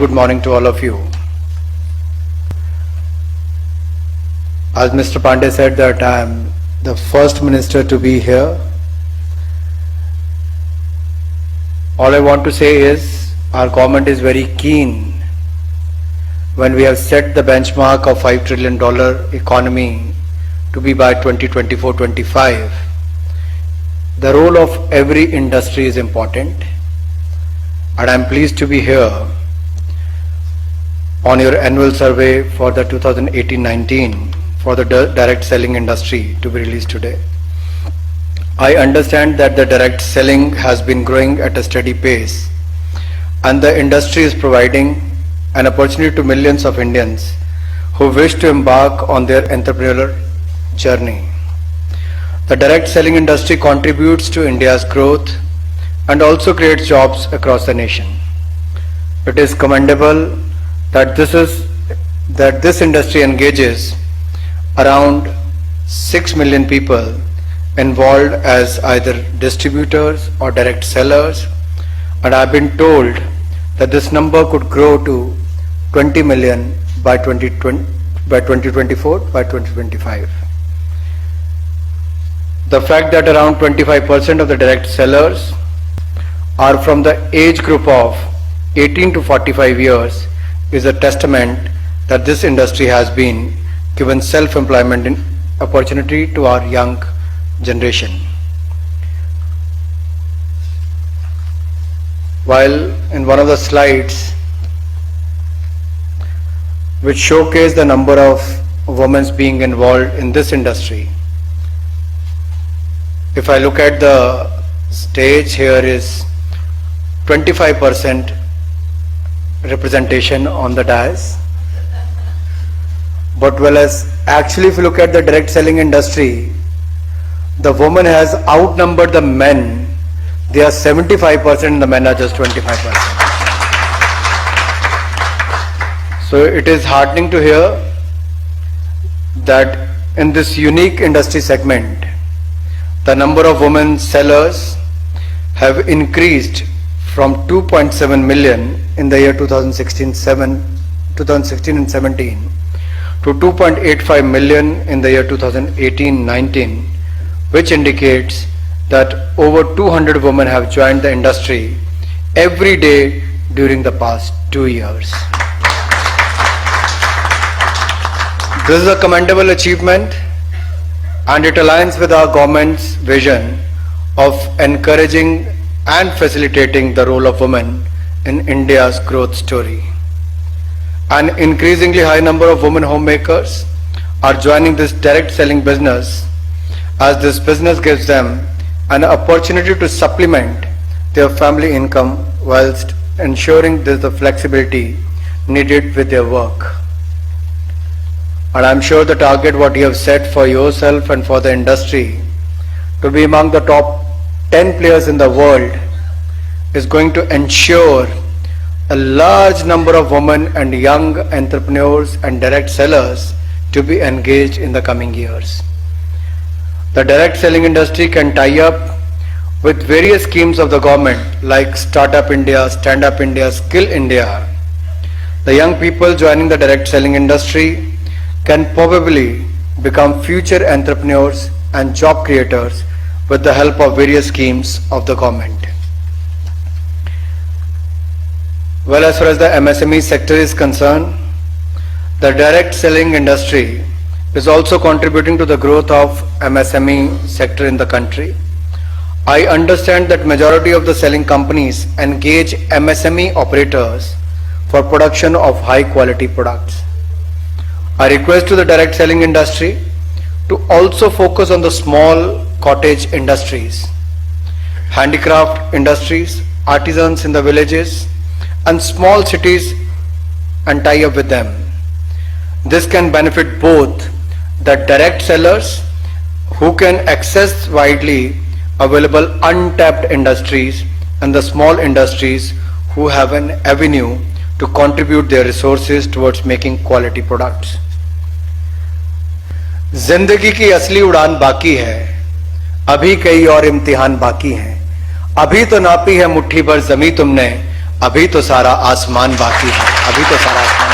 good morning to all of you. As Mr. Pandey said that I am the first minister to be here. All I want to say is our government is very keen when we have set the benchmark of $5 trillion economy to be by 2024-25. The role of every industry is important, and I am pleased to be here on your annual survey for the 2018-19 for the direct selling industry to be released today. I understand that the direct selling has been growing at a steady pace, and the industry is providing an opportunity to millions of Indians who wish to embark on their entrepreneurial journey. The direct selling industry contributes to India's growth and also creates jobs across the nation. It is commendable that this industry engages around 6 million people involved as either distributors or direct sellers, and I have been told that this number could grow to 20 million by 2024, by 2025. The fact that around 25% of the direct sellers are from the age group of 18 to 45 years is a testament that this industry has been given self-employment opportunity to our young generation. While in one of the slides which showcase the number of women being involved in this industry, if I look at the stage, here is 25% representation on the dais. But whereas actually if you look at the direct selling industry, the woman has outnumbered the men. They are 75% and the men are just 25%. So it is heartening to hear that in this unique industry segment, the number of women sellers have increased from 2.7 million in the year 2016 and 17 to 2.85 million in the year 2018-19, which indicates that over 200 women have joined the industry every day during the past 2 years. This is a commendable achievement, and it aligns with our government's vision of encouraging and facilitating the role of women in India's growth story. An increasingly high number of women homemakers are joining this direct selling business, as this business gives them an opportunity to supplement their family income whilst ensuring there is the flexibility needed with their work. And I am sure the target what you have set for yourself and for the industry to be among the top 10 players in the world is going to ensure a large number of women and young entrepreneurs and direct sellers to be engaged in the coming years. The direct selling industry can tie up with various schemes of the government like Startup India, Stand Up India, Skill India. The young people joining the direct selling industry can probably become future entrepreneurs and job creators with the help of various schemes of the government. Well, as far as the MSME sector is concerned, the direct selling industry is also contributing to the growth of MSME sector in the country. I understand that majority of the selling companies engage MSME operators for production of high quality products. I request to the direct selling industry to also focus on the small cottage industries, handicraft industries, artisans in the villages and small cities, and tie up with them. This can benefit both the direct sellers who can access widely available untapped industries and the small industries who have an avenue to contribute their resources towards making quality products. जिंदगी की असली उड़ान बाकी है, अभी कई और इम्तिहान बाकी हैं। अभी तो नापी है मुट्ठी भर जमी तुमने, अभी तो सारा आसमान बाकी है, अभी तो सारा आसमान